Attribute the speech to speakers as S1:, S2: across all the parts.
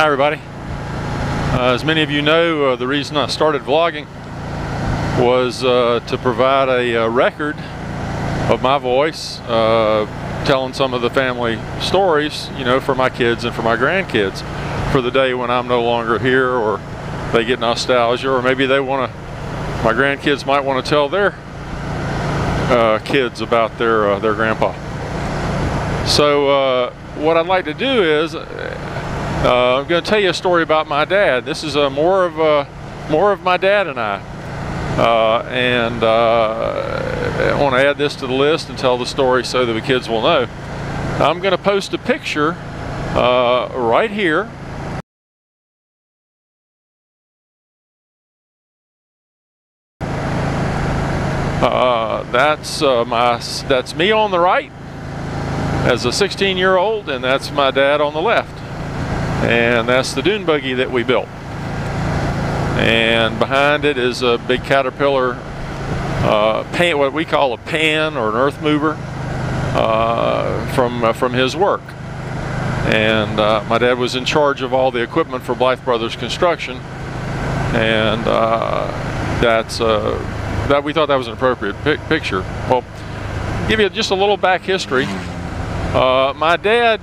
S1: Hi everybody. As many of you know, the reason I started vlogging was to provide a record of my voice, telling some of the family stories, you know, for my kids and for my grandkids, for the day when I'm no longer here, or they get nostalgia, or maybe they want to, my grandkids might want to tell their kids about their grandpa. So what I'd like to do is I'm going to tell you a story about my dad. This is more of my dad and I. I want to add this to the list and tell the story so that the kids will know. I'm going to post a picture right here. That's me on the right as a 16-year-old, and that's my dad on the left. And that's the Dune Buggy that we built. And behind it is a big Caterpillar pan, what we call a pan or an earth mover, from his work. And my dad was in charge of all the equipment for Blythe Brothers Construction, and that we thought that was an appropriate picture. Well, give you just a little back history. My dad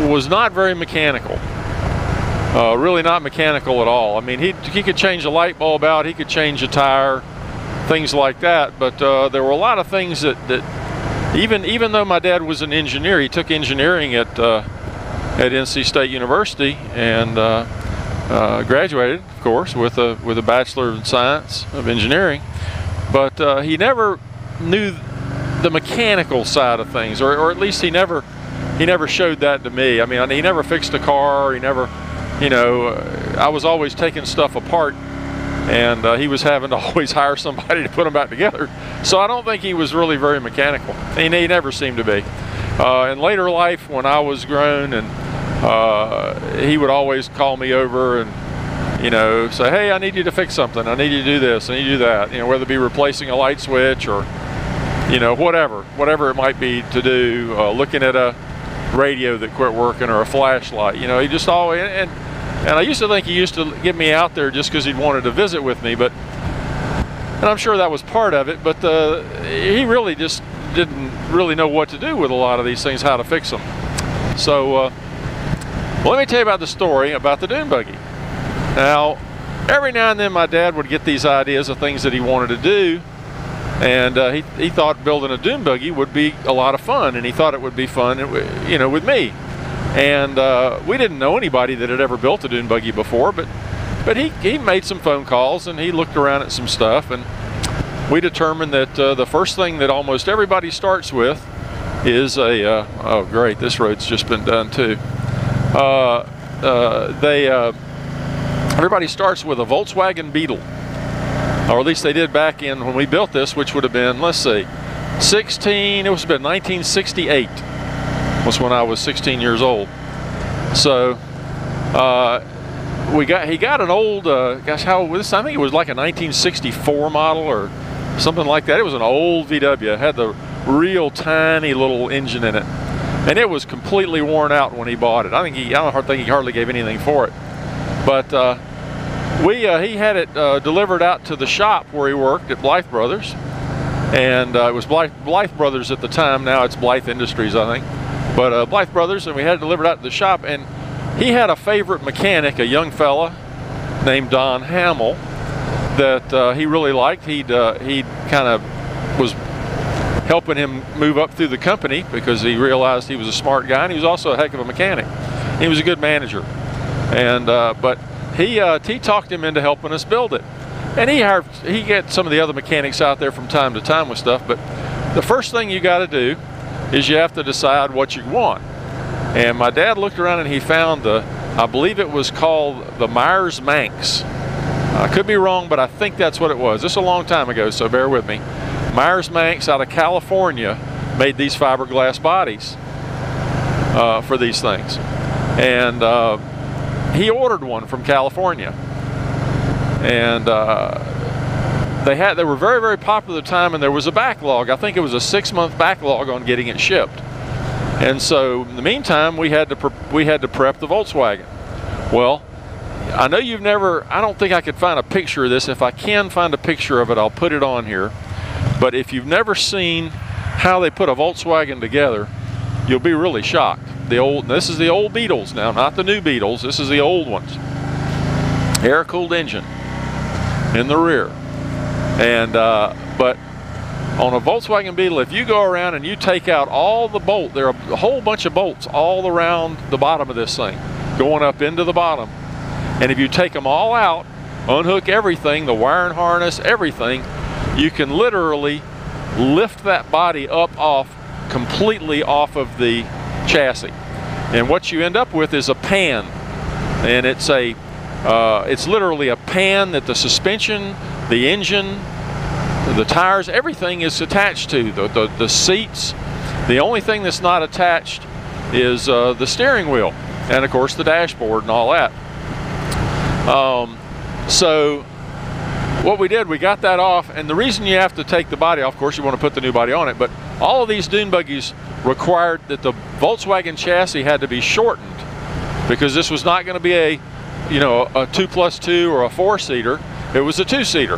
S1: was not very mechanical. Really not mechanical at all. I mean, he could change a light bulb out, he could change a tire, things like that. But there were a lot of things that even though my dad was an engineer, he took engineering at NC State University and graduated, of course, with a Bachelor in Science of Engineering. But he never knew the mechanical side of things, or at least he never showed that to me. I mean, he never fixed a car. He never, you know, I was always taking stuff apart, and he was having to always hire somebody to put them back together. So I don't think he was really very mechanical. He never seemed to be. In later life, when I was grown, and he would always call me over and, you know, say, hey, I need you to fix something. I need you to do this. I need you to do that. You know, whether it be replacing a light switch or, you know, whatever it might be to do, looking at a radio that quit working or a flashlight. You know, he just always, and I used to think he used to get me out there just because he wanted to visit with me, and I'm sure that was part of it, but he really just didn't really know what to do with a lot of these things, how to fix them. So well, let me tell you about the story about the Dune Buggy. Now, every now and then my dad would get these ideas of things that he wanted to do, and he thought building a Dune Buggy would be a lot of fun, and he thought it would be fun, you know, with me. And we didn't know anybody that had ever built a Dune Buggy before, but he made some phone calls and he looked around at some stuff, and we determined that the first thing that almost everybody starts with is a oh great, this road's just been done too. Everybody starts with a Volkswagen Beetle. Or at least they did back in when we built this, which would have been, let's see, it was about 1968 was when I was 16 years old. So he got an old, gosh, how was this? I think it was like a 1964 model or something like that. It was an old VW. It had the real tiny little engine in it, and it was completely worn out when he bought it. I don't think he hardly gave anything for it. But he had it delivered out to the shop where he worked at Blythe Brothers, and it was Blythe Brothers at the time. Now it's Blythe Industries, I think, but Blythe Brothers, and we had it delivered out to the shop. And he had a favorite mechanic, a young fella named Don Hamill, that he really liked. He kind of was helping him move up through the company because he realized he was a smart guy, and he was also a heck of a mechanic. He was a good manager, and but he talked him into helping us build it. And he got some of the other mechanics out there from time to time with stuff, but the first thing you got to do is you have to decide what you want. And my dad looked around and he found I believe it was called the Myers-Manx. I could be wrong, but I think that's what it was. This is a long time ago, so bear with me. Myers-Manx out of California made these fiberglass bodies for these things. And he ordered one from California, and they were very, very popular at the time, and there was a backlog. I think it was a 6-month backlog on getting it shipped. And so in the meantime, we had to prep the Volkswagen. Well, I know you've never, I don't think I could find a picture of this. If I can find a picture of it, I'll put it on here. But if you've never seen how they put a Volkswagen together, you'll be really shocked. This is the old Beetles now, not the new Beetles. This is the old ones. Air-cooled engine in the rear. And but on a Volkswagen Beetle, if you go around and you take out all the bolt, there are a whole bunch of bolts all around the bottom of this thing, going up into the bottom. And if you take them all out, unhook everything, the wiring harness, everything, you can literally lift that body up completely off of the chassis. And what you end up with is a pan. And it's literally a pan that the suspension, the engine, the tires, everything is attached to. The seats, the only thing that's not attached is the steering wheel. And of course the dashboard and all that. So what we did, we got that off, and the reason you have to take the body off, of course you want to put the new body on it, but all of these dune buggies required that the Volkswagen chassis had to be shortened, because this was not going to be a 2+2 or a 4-seater. It was a 2-seater.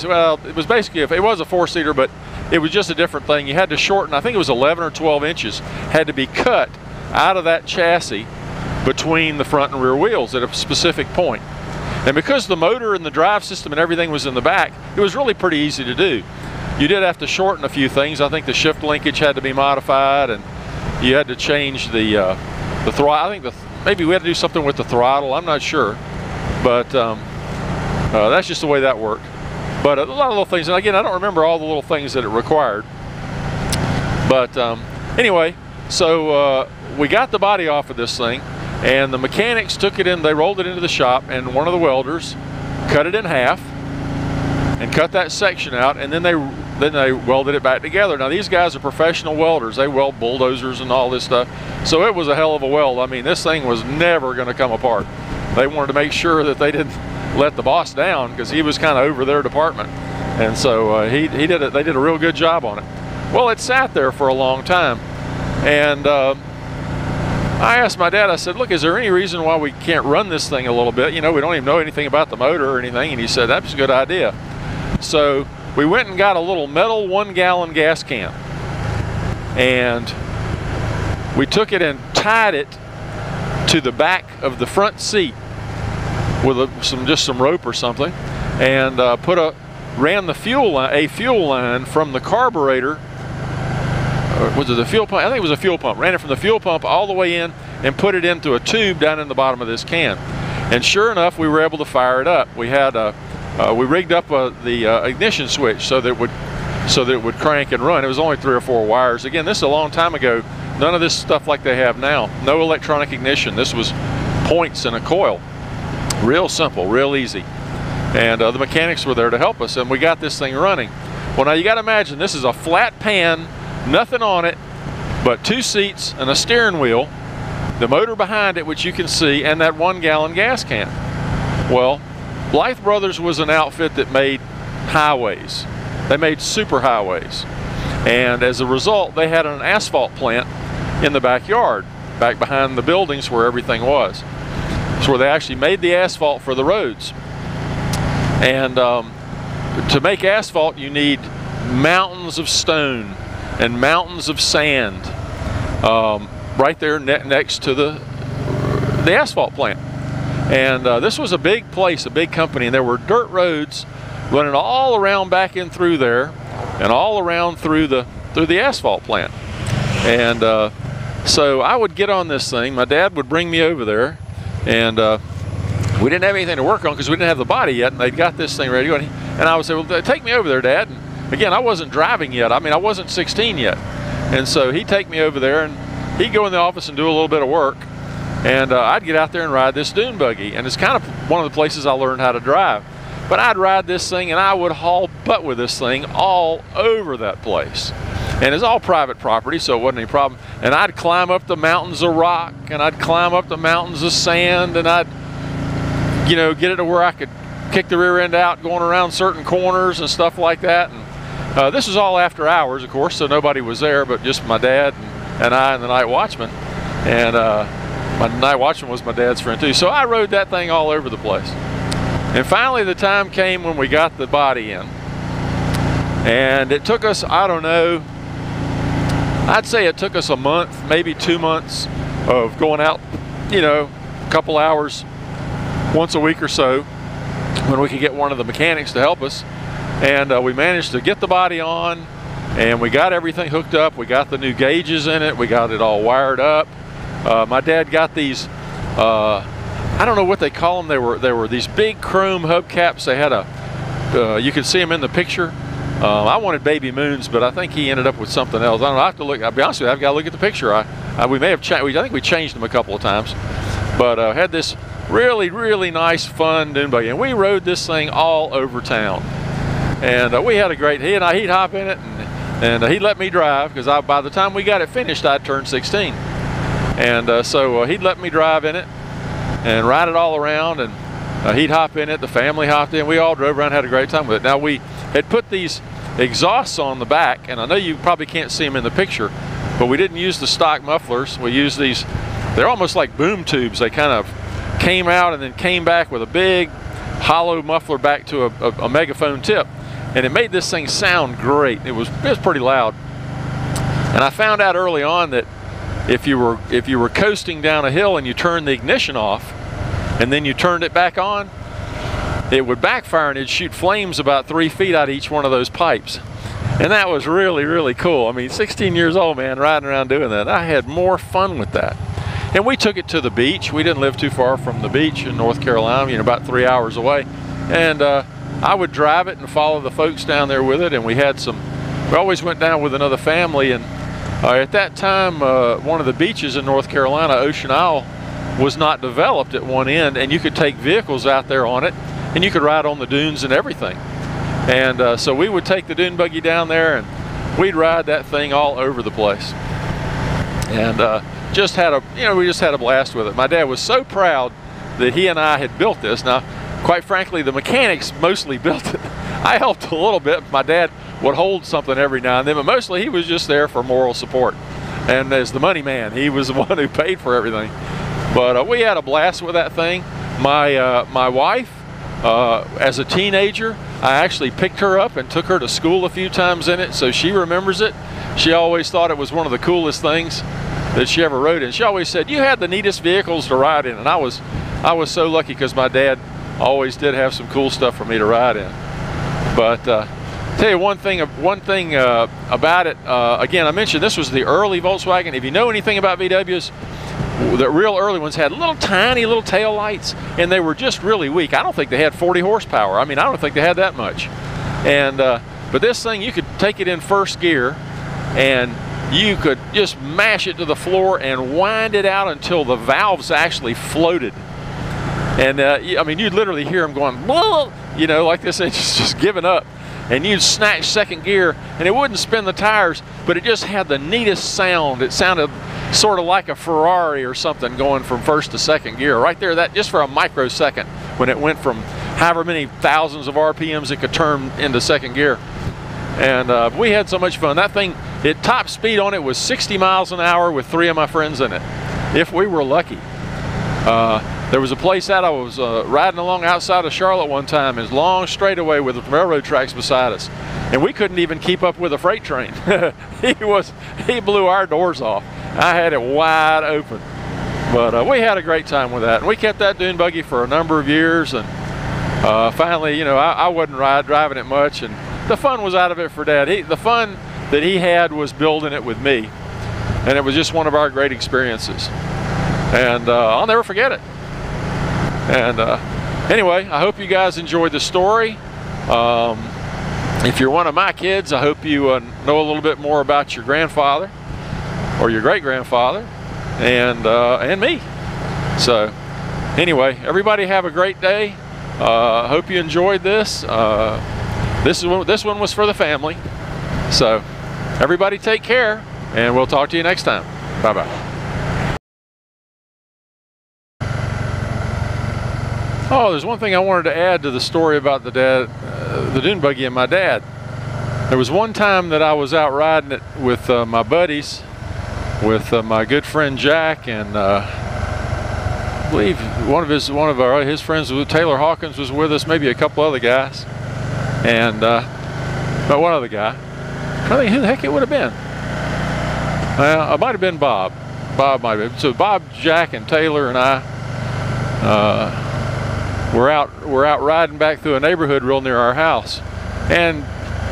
S1: Well, it was basically, it was a 4-seater, but it was just a different thing. You had to shorten, I think it was 11 or 12 inches, had to be cut out of that chassis between the front and rear wheels at a specific point. And because the motor and the drive system and everything was in the back, it was really pretty easy to do. You did have to shorten a few things. I think the shift linkage had to be modified, and you had to change the throttle. I think maybe we had to do something with the throttle. I'm not sure, but that's just the way that worked. But a lot of little things, and again, I don't remember all the little things that it required. But anyway, so we got the body off of this thing, and the mechanics took it in, they rolled it into the shop, and one of the welders cut it in half and cut that section out, and then they welded it back together. Now these guys are professional welders. They weld bulldozers and all this stuff. So it was a hell of a weld. I mean, this thing was never going to come apart. They wanted to make sure that they didn't let the boss down, because he was kind of over their department. And so they did a real good job on it. Well, it sat there for a long time, and I asked my dad, I said, look, is there any reason why we can't run this thing a little bit? You know, we don't even know anything about the motor or anything. And he said, that's a good idea. So we went and got a little metal 1-gallon gas can, and we took it and tied it to the back of the front seat with just some rope or something, and ran the fuel line from the carburetor. Was it the fuel pump? I think it was a fuel pump. Ran it from the fuel pump all the way in and put it into a tube down in the bottom of this can. And sure enough, we were able to fire it up. We had we rigged up the ignition switch so that it would crank and run. It was only 3 or 4 wires. Again, this is a long time ago. None of this stuff like they have now. No electronic ignition. This was points in a coil. Real simple, real easy. And the mechanics were there to help us, and we got this thing running. Well, now you got to imagine, this is a flat pan, nothing on it but 2 seats and a steering wheel, the motor behind it, which you can see, and that 1-gallon gas can. Well, Blythe Brothers was an outfit that made highways. They made super highways. And as a result, they had an asphalt plant in the backyard, back behind the buildings where everything was. It's where they actually made the asphalt for the roads. And to make asphalt, you need mountains of stone and mountains of sand right there next to the asphalt plant. And this was a big place, a big company, and there were dirt roads running all around back in through there, and all around through the asphalt plant. And so I would get on this thing. My dad would bring me over there, and we didn't have anything to work on because we didn't have the body yet, and they'd got this thing ready to go. And I would say, well, take me over there, Dad. And again, I wasn't driving yet. I mean, I wasn't 16 yet. And so he'd take me over there, and he'd go in the office and do a little bit of work, and I'd get out there and ride this dune buggy. And it's kind of one of the places I learned how to drive. But I'd ride this thing, and I would haul butt with this thing all over that place. And it's all private property, so it wasn't any problem. And I'd climb up the mountains of rock, and I'd climb up the mountains of sand, and I'd, get it to where I could kick the rear end out going around certain corners and stuff like that. And this was all after hours, of course, so nobody was there but just my dad and I and the night watchman. And My night watchman was my dad's friend too. So I rode that thing all over the place. And finally the time came when we got the body in. And it took us, I don't know, I'd say it took us a month, maybe 2 months of going out, you know, a couple hours once a week or so when we could get one of the mechanics to help us. And we managed to get the body on, and we got everything hooked up. We got the new gauges in it. We got it all wired up. My dad got these, I don't know what they call them. They were these big chrome hubcaps. They had a, you could see them in the picture. I wanted baby moons, but I think he ended up with something else. I don't know. I have to look. I'll be honest with you, I've got to look at the picture. We may have changed. I think we changed them a couple of times, but had this really nice, fun dune buggy, and we rode this thing all over town. And we had a great. He'd hop in it, and he'd let me drive because by the time we got it finished, I'd turned 16, and so he'd let me drive in it and ride it all around, and he'd hop in it. The family hopped in. We all drove around, had a great time with it. Now we had put these exhausts on the back, and I know you probably can't see them in the picture, but we didn't use the stock mufflers. We used these, they're almost like boom tubes. They kind of came out and then came back with a big hollow muffler back to a megaphone tip, and it made this thing sound great. It was pretty loud. And I found out early on that if you were coasting down a hill and you turned the ignition off and then you turned it back on, it would backfire and it'd shoot flames about 3 feet out of each one of those pipes. And that was really cool. I mean, 16 years old, man, riding around doing that. I had more fun with that. And we took it to the beach. We didn't live too far from the beach in North Carolina, you know, about 3 hours away. And I would drive it and follow the folks down there with it. And we always went down with another family. And at that time, one of the beaches in North Carolina, Ocean Isle, was not developed at one end. And you could take vehicles out there on it, and you could ride on the dunes and everything. And so we would take the dune buggy down there, and we'd ride that thing all over the place. And we just had a blast with it. My dad was so proud that he and I had built this. Now, quite frankly, the mechanics mostly built it. I helped a little bit. My dad would hold something every now and then, but mostly he was just there for moral support. And as the money man, he was the one who paid for everything. But we had a blast with that thing. My wife, as a teenager, I actually picked her up and took her to school a few times in it, so she remembers it. She always thought it was one of the coolest things that she ever rode in. She always said, "You had the neatest vehicles to ride in," and I was so lucky because my dad always did have some cool stuff for me to ride in. But tell you one thing about it. Again, I mentioned this was the early Volkswagen. If you know anything about VWs, the real early ones had tiny little tail lights, and they were just really weak. I don't think they had 40 horsepower. I mean, I don't think they had that much. And but this thing, you could take it in first gear, and you could just mash it to the floor and wind it out until the valves actually floated. And I mean, you'd literally hear them going, "Blah," you know, like this engine's just giving up. And you'd snatch second gear, and it wouldn't spin the tires, but it just had the neatest sound. It sounded sort of like a Ferrari or something going from first to second gear. Right there, that just for a microsecond, when it went from however many thousands of RPMs it could turn into second gear. And we had so much fun. That thing, top speed on it was 60 miles an hour with 3 of my friends in it, if we were lucky. There was a place out I was riding along outside of Charlotte one time, is long straightaway with railroad tracks beside us, and we couldn't even keep up with a freight train. He blew our doors off. I had it wide open. But we had a great time with that, and we kept that dune buggy for a number of years. And finally, you know, I wasn't driving it much, and the fun was out of it for Dad. The fun that he had was building it with me, and it was just one of our great experiences. And I'll never forget it. And anyway, I hope you guys enjoyed the story. If you're one of my kids, I hope you know a little bit more about your grandfather or your great-grandfather and me. So anyway, everybody have a great day. Hope you enjoyed this. This one was for the family. So everybody take care, and we'll talk to you next time. Bye-bye. Oh, there's one thing I wanted to add to the story about the dune buggy and my dad. There was one time that I was out riding it with my buddies, with my good friend Jack and believe one of his friends, Taylor Hawkins, was with us. Maybe a couple other guys, and but one other guy. I don't think who the heck it would have been. Well, it might have been Bob. Bob might have been. So Bob, Jack, and Taylor and I were out riding back through a neighborhood real near our house, and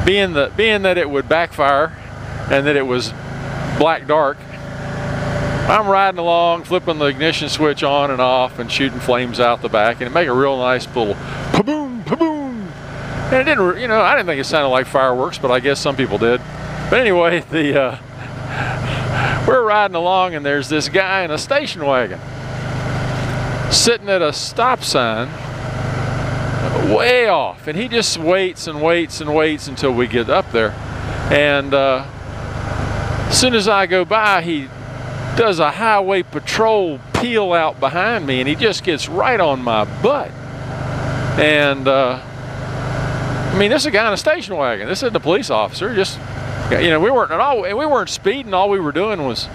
S1: being that it would backfire and that it was black dark, I'm riding along, flipping the ignition switch on and off and shooting flames out the back, and it make a real nice little pa-boom, pa-boom. And it didn't, you know, I didn't think it sounded like fireworks, but I guess some people did. But anyway, we're riding along, and there's this guy in a station wagon sitting at a stop sign way off, and he just waits and waits and waits until we get up there. And as soon as I go by, he does a highway patrol peel out behind me, and he just gets right on my butt. And I mean, this is a guy in a station wagon. This isn't a police officer. Just, you know, we weren't speeding. All we were doing was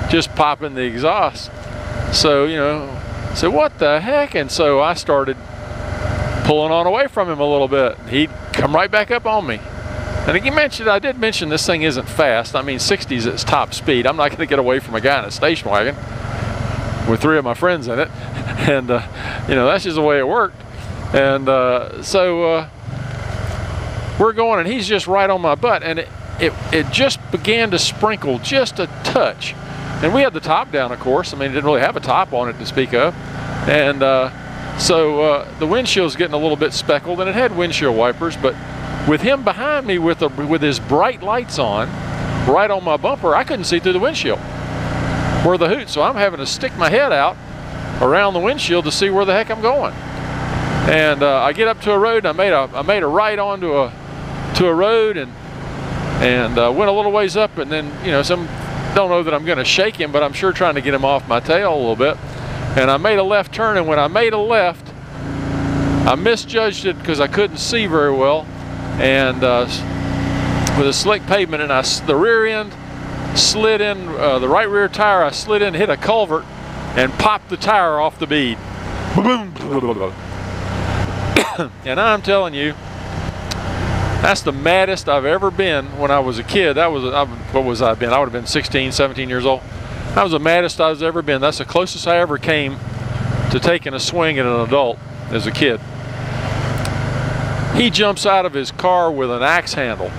S1: just popping the exhaust. So, you know, so what the heck? And so I started pulling on away from him a little bit. He'd come right back up on me. And I did mention this thing isn't fast. I mean, 60 is its top speed. I'm not going to get away from a guy in a station wagon with 3 of my friends in it. And, you know, that's just the way it worked. And so we're going, and he's just right on my butt. And it just began to sprinkle just a touch. And we had the top down, of course. I mean, it didn't really have a top on it to speak of. And so the windshield's getting a little bit speckled, and it had windshield wipers, but with him behind me with his bright lights on, right on my bumper, I couldn't see through the windshield where the hoot. So I'm having to stick my head out around the windshield to see where the heck I'm going. And I get up to a road, and I made a right onto a road, and went a little ways up, and then, you know, don't know that I'm going to shake him, but I'm sure trying to get him off my tail a little bit. And I made a left turn, and when I made a left, I misjudged it because I couldn't see very well. And with a slick pavement, and the rear end slid in, the right rear tire, I slid in, hit a culvert, and popped the tire off the bead. Boom! And I'm telling you, that's the maddest I've ever been when I was a kid. What was I been? I would have been 16, 17 years old. That was the maddest I was ever been. That's the closest I ever came to taking a swing at an adult as a kid. He jumps out of his car with an axe handle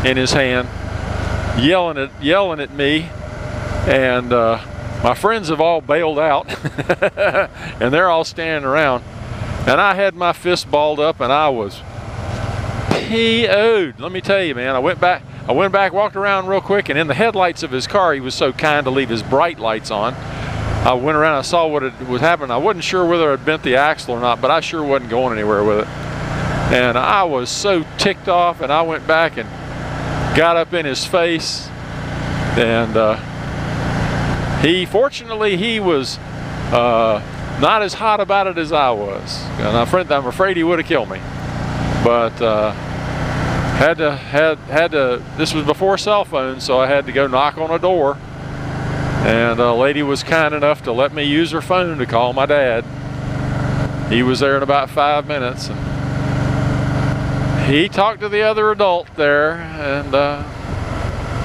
S1: in his hand, yelling at me, and my friends have all bailed out, and they're all standing around, and I had my fist balled up, and I was PO'd. Let me tell you, man. I went back, walked around real quick, and in the headlights of his car, he was so kind to leave his bright lights on. I went around, I saw what was happening. I wasn't sure whether I'd bent the axle or not, but I sure wasn't going anywhere with it. And I was so ticked off, and I went back and got up in his face. And fortunately, he was not as hot about it as I was. And I'm afraid he would have killed me. But this was before cell phones, so I had to go knock on a door. And a lady was kind enough to let me use her phone to call my dad. He was there in about 5 minutes, and he talked to the other adult there, and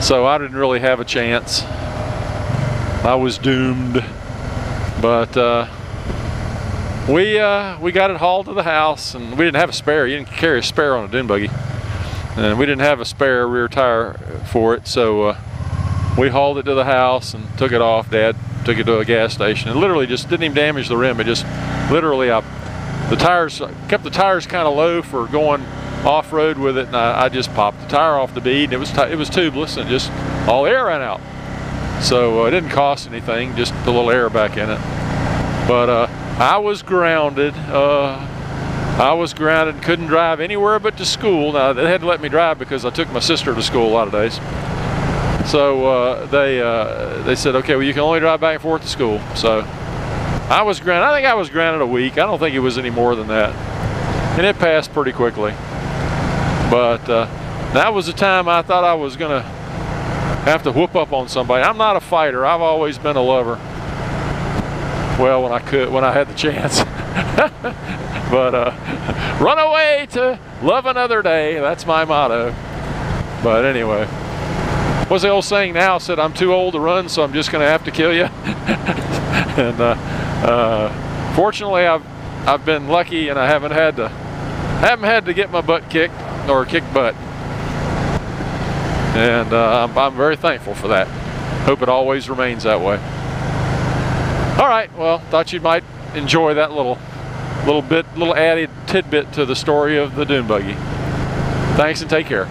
S1: so I didn't really have a chance. I was doomed. But we got it hauled to the house, and we didn't have a spare. You didn't carry a spare on a dune buggy, and we didn't have a spare rear tire for it, so we hauled it to the house and took it off. Dad took it to a gas station. It literally just didn't even damage the rim. It just literally, kept the tires kind of low for going off-road with it, and I just popped the tire off the bead. It was tubeless, and just all the air ran out. So it didn't cost anything, just a little air back in it. But I was grounded. Couldn't drive anywhere but to school. Now, they had to let me drive because I took my sister to school a lot of days. So they said, okay, well, you can only drive back and forth to school. So I was grounded. I think I was grounded a week. I don't think it was any more than that. And it passed pretty quickly. But that was the time I thought I was going to have to whoop up on somebody. I'm not a fighter. I've always been a lover. Well, when I had the chance. But run away to love another day. That's my motto. But anyway, what's the old saying now? Said I'm too old to run, so I'm just going to have to kill you. And fortunately, I've been lucky, and I haven't had to get my butt kicked or kick butt. And I'm very thankful for that. Hope it always remains that way. All right, well, thought you might enjoy that little added tidbit to the story of the Dune Buggy. Thanks and take care.